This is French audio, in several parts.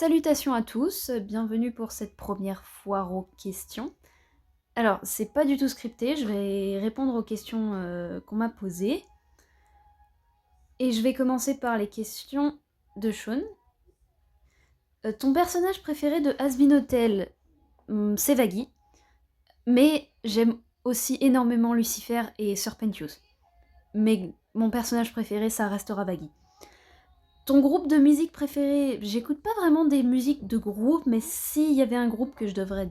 Salutations à tous, bienvenue pour cette première foire aux questions. Alors, c'est pas du tout scripté, je vais répondre aux questions qu'on m'a posées. Et je vais commencer par les questions de Sean. Ton personnage préféré de Has Been Hotel, c'est Vaggie, mais j'aime aussi énormément Lucifer et Serpentius. Mais mon personnage préféré, ça restera Vaggie. Ton groupe de musique préféré, j'écoute pas vraiment des musiques de groupe, mais s'il y avait un groupe que je devrais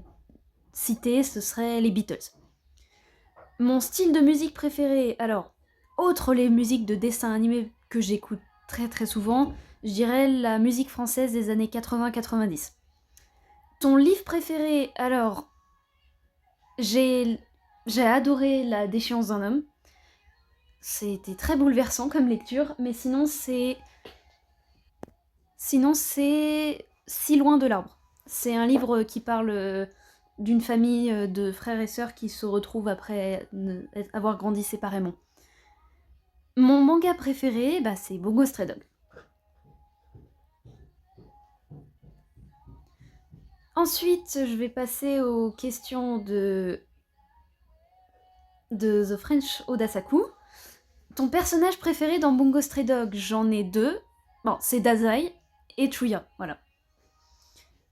citer, ce serait les Beatles. Mon style de musique préféré, alors, autre les musiques de dessins animés que j'écoute très très souvent, je dirais la musique française des années 80-90. Ton livre préféré, alors, j'ai adoré La déchéance d'un homme. C'était très bouleversant comme lecture, mais sinon c'est Si loin de l'arbre. C'est un livre qui parle d'une famille de frères et sœurs qui se retrouvent après avoir grandi séparément. Mon manga préféré, c'est Bungo Stray Dog. Ensuite, je vais passer aux questions de The French Odasaku. Ton personnage préféré dans Bungo Stray Dog, j'en ai deux. Bon, c'est Dazai et Chuya, voilà.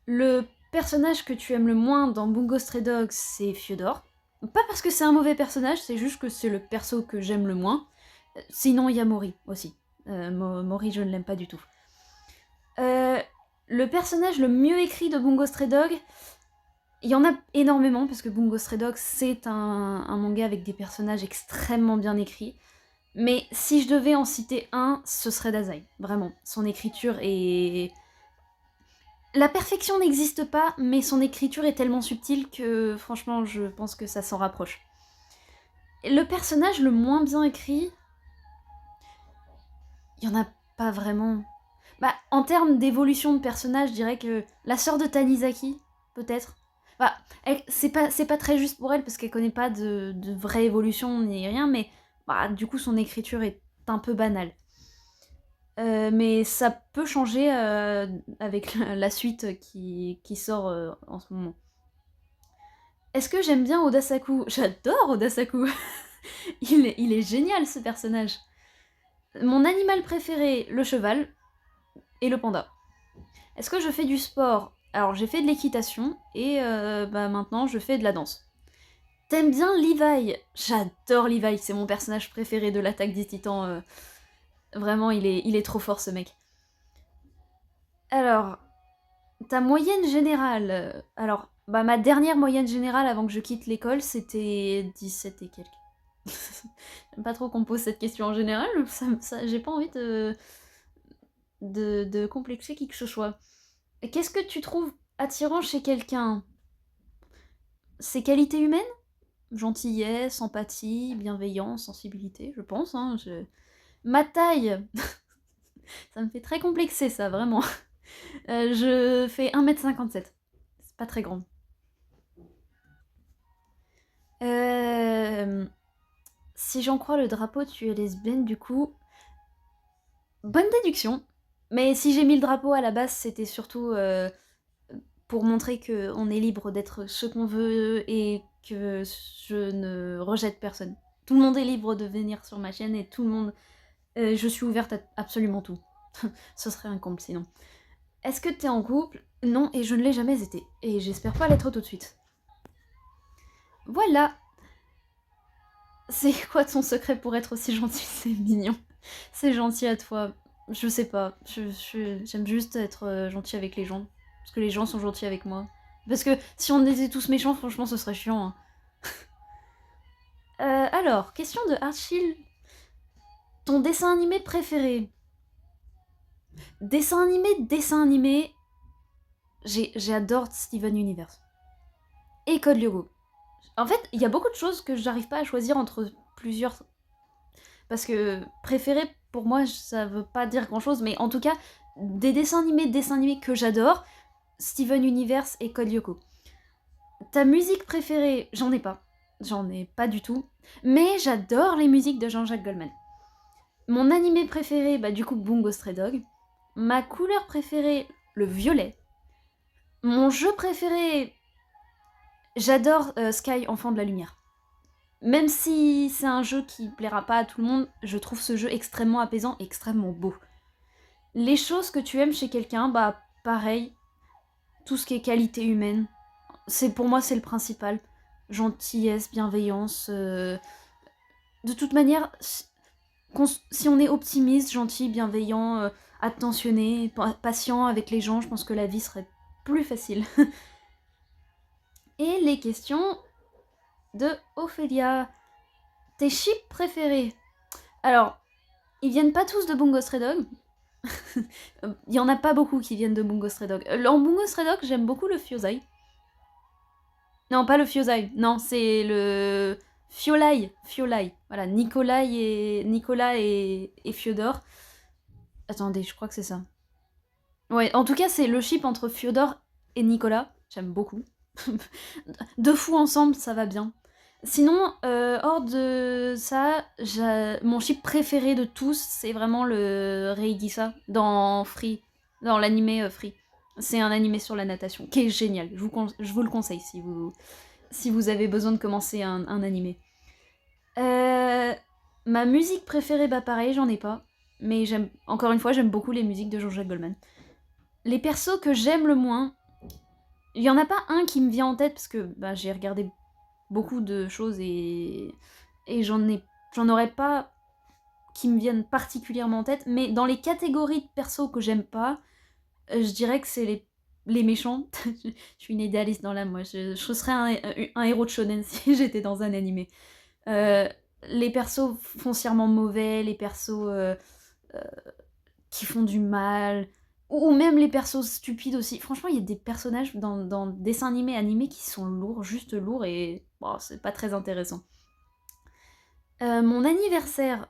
Le personnage que tu aimes le moins dans Bungo Stray Dog, c'est Fyodor. Pas parce que c'est un mauvais personnage, c'est juste que c'est le perso que j'aime le moins. Sinon, il y a Mori aussi. Mori, je ne l'aime pas du tout. Le personnage le mieux écrit de Bungo Stray Dog, il y en a énormément, parce que Bungo Stray Dog, c'est un manga avec des personnages extrêmement bien écrits. Mais si je devais en citer un, ce serait Dazai. Vraiment, son écriture est... La perfection n'existe pas, mais son écriture est tellement subtile que, franchement, je pense que ça s'en rapproche. Le personnage le moins bien écrit... Il y en a pas vraiment... en termes d'évolution de personnage, je dirais que la sœur de Tanizaki, peut-être. C'est pas très juste pour elle parce qu'elle connaît pas de vraie évolution ni rien, mais du coup son écriture est un peu banale. Mais ça peut changer avec la suite qui sort en ce moment. Est-ce que j'aime bien Odasaku? J'adore Odasaku. Il est génial ce personnage. Mon animal préféré, le cheval et le panda. Est-ce que je fais du sport? Alors j'ai fait de l'équitation et maintenant je fais de la danse. T'aimes bien Levi? J'adore Levi, c'est mon personnage préféré de l'attaque des titans. Vraiment, il est trop fort ce mec. Alors, ta moyenne générale. Alors, ma dernière moyenne générale avant que je quitte l'école, c'était 17 et quelques. J'aime pas trop qu'on pose cette question en général, j'ai pas envie de complexer qui que ce soit. Qu'est-ce que tu trouves attirant chez quelqu'un? Ses qualités humaines? Gentillesse, empathie, bienveillance, sensibilité, je pense. Ma taille. Ça me fait très complexer ça, vraiment. Je fais 1m57. C'est pas très grand. Si j'en crois le drapeau, tu es lesbienne du coup. Bonne déduction. Mais si j'ai mis le drapeau à la base, c'était surtout pour montrer qu'on est libre d'être ce qu'on veut et que je ne rejette personne. Tout le monde est libre de venir sur ma chaîne et tout le monde... je suis ouverte à absolument tout. Ce serait un comble sinon. Est-ce que t'es en couple? Non, et je ne l'ai jamais été. Et j'espère pas l'être tout de suite. Voilà. C'est quoi ton secret pour être aussi gentil? C'est mignon. C'est gentil à toi. Je sais pas. J'aime juste être gentil avec les gens. Parce que les gens sont gentils avec moi. Parce que si on était tous méchants, franchement, ce serait chiant. Hein. Alors, question de Archil. Ton dessin animé préféré? Dessin animé. J'adore Steven Universe. Et Code Lyoko. En fait, il y a beaucoup de choses que j'arrive pas à choisir entre plusieurs. Parce que préféré, pour moi, ça veut pas dire grand chose, mais en tout cas, des dessins animés que j'adore, Steven Universe et Code Lyoko. Ta musique préférée, j'en ai pas. J'en ai pas du tout. Mais j'adore les musiques de Jean-Jacques Goldman. Mon animé préféré, du coup, Bungo Stray Dog. Ma couleur préférée, le violet. Mon jeu préféré, j'adore Sky, Enfant de la Lumière. Même si c'est un jeu qui plaira pas à tout le monde, je trouve ce jeu extrêmement apaisant et extrêmement beau. Les choses que tu aimes chez quelqu'un, bah pareil, tout ce qui est qualité humaine, pour moi c'est le principal. Gentillesse, bienveillance. De toute manière, si on est optimiste, gentil, bienveillant, attentionné, patient avec les gens, je pense que la vie serait plus facile. Et les questions de Ophélia. Tes chips préférés? Alors, ils viennent pas tous de Bungo Stray Dog. Il y en a pas beaucoup qui viennent de Bungo Stray Dog. En Bungo Stray Dog, j'aime beaucoup le Fiozai. Non, pas le Fiozai. Non, c'est le Fiolai. Fiolai. Voilà, Nicolas et Fiodor. Attendez, je crois que c'est ça. Ouais, en tout cas, c'est le chip entre Fiodor et Nicolas. J'aime beaucoup. Deux fous ensemble, ça va bien. Sinon, hors de ça, mon chip préféré de tous, c'est vraiment le Reigisa dans Free, dans l'animé Free. C'est un animé sur la natation, qui est génial. Je vous le conseille si vous avez besoin de commencer un animé. Ma musique préférée, bah pareil, j'en ai pas. Mais encore une fois, j'aime beaucoup les musiques de Jean-Jacques Goldman. Les persos que j'aime le moins, il y en a pas un qui me vient en tête parce que bah, j'ai regardé beaucoup de choses et j'en aurais pas qui me viennent particulièrement en tête, mais dans les catégories de persos que j'aime pas, je dirais que c'est les méchants. Je suis une idéaliste dans l'âme, moi. Je serais un héros de shonen si j'étais dans un animé. Euh, les persos foncièrement mauvais, les persos euh, qui font du mal, ou même les persos stupides aussi. Franchement, il y a des personnages dans dessins animés qui sont lourds, juste lourds, et bon, c'est pas très intéressant. Mon anniversaire,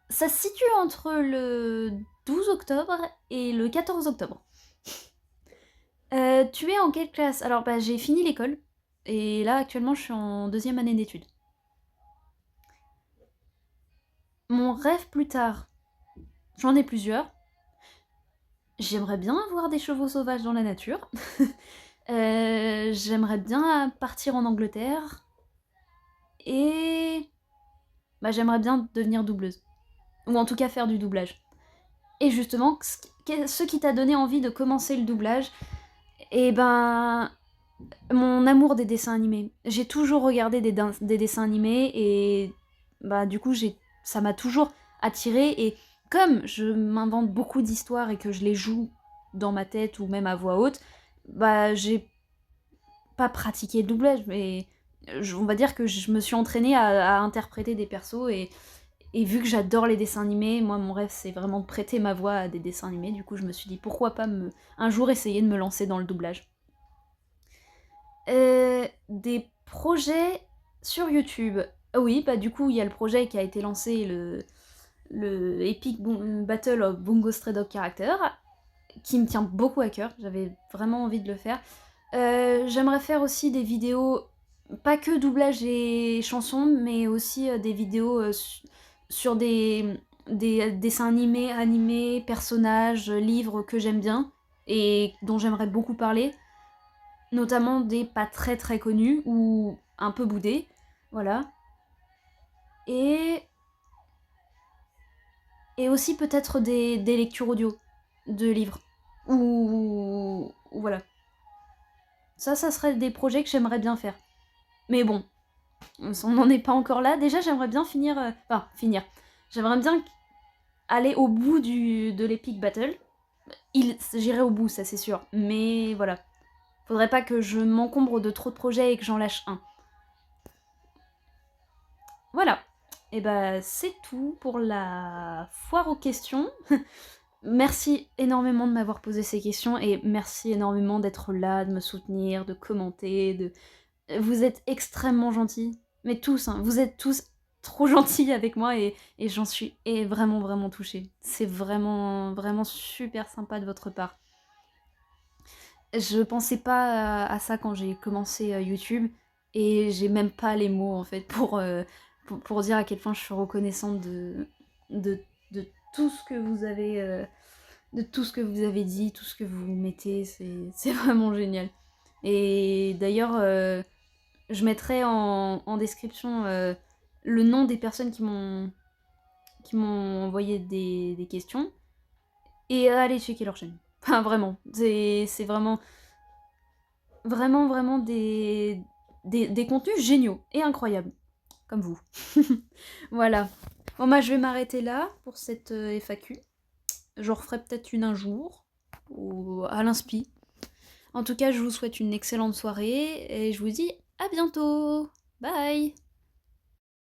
ça se situe entre le 12 octobre et le 14 octobre. Tu es en quelle classe? Alors, bah, j'ai fini l'école, et là, actuellement, je suis en deuxième année d'études. Mon rêve plus tard, j'en ai plusieurs. J'aimerais bien avoir des chevaux sauvages dans la nature. J'aimerais bien partir en Angleterre. Et bah, j'aimerais bien devenir doubleuse. Ou en tout cas faire du doublage. Et justement, ce qui t'a donné envie de commencer le doublage, et ben mon amour des dessins animés. J'ai toujours regardé des dessins animés et bah du coup ça m'a toujours attirée et comme je m'invente beaucoup d'histoires et que je les joue dans ma tête ou même à voix haute, bah j'ai pas pratiqué le doublage mais on va dire que je me suis entraînée à interpréter des persos et vu que j'adore les dessins animés, moi mon rêve c'est vraiment de prêter ma voix à des dessins animés, du coup je me suis dit pourquoi pas un jour essayer de me lancer dans le doublage. Des projets sur YouTube. Ah oui, bah du coup, il y a le projet qui a été lancé, le Epic Battle of Bungo Stray Dog Character, qui me tient beaucoup à cœur. J'avais vraiment envie de le faire. J'aimerais faire aussi des vidéos, pas que doublage et chansons, mais aussi des vidéos sur des dessins animés, personnages, livres que j'aime bien et dont j'aimerais beaucoup parler notamment des pas très très connus ou un peu boudés, voilà. Et, et aussi peut-être des lectures audio de livres. Ou voilà. Ça serait des projets que j'aimerais bien faire. Mais bon, on n'en est pas encore là. Déjà, j'aimerais bien finir... Enfin, finir. J'aimerais bien aller au bout de l'Epic Battle. J'irai au bout, ça c'est sûr. Mais voilà. Faudrait pas que je m'encombre de trop de projets et que j'en lâche un. Voilà. Et bah c'est tout pour la foire aux questions. Merci énormément de m'avoir posé ces questions et merci énormément d'être là, de me soutenir, de commenter, Vous êtes extrêmement gentils. Mais tous, hein, vous êtes tous trop gentils avec moi et j'en suis vraiment vraiment touchée. C'est vraiment vraiment super sympa de votre part. Je pensais pas à ça quand j'ai commencé YouTube et j'ai même pas les mots en fait pour dire à quel point je suis reconnaissante de tout ce que vous avez de tout ce que vous avez dit, tout ce que vous mettez, c'est vraiment génial. Et d'ailleurs, je mettrai en description le nom des personnes qui m'ont envoyé des questions. Et allez checker leur chaîne. Enfin, vraiment. C'est vraiment, vraiment, vraiment des contenus géniaux et incroyables. Comme vous. Voilà. Bon, bah, je vais m'arrêter là pour cette FAQ. J'en referai peut-être une un jour. Ou à l'inspi. En tout cas, je vous souhaite une excellente soirée. Et je vous dis à bientôt. Bye.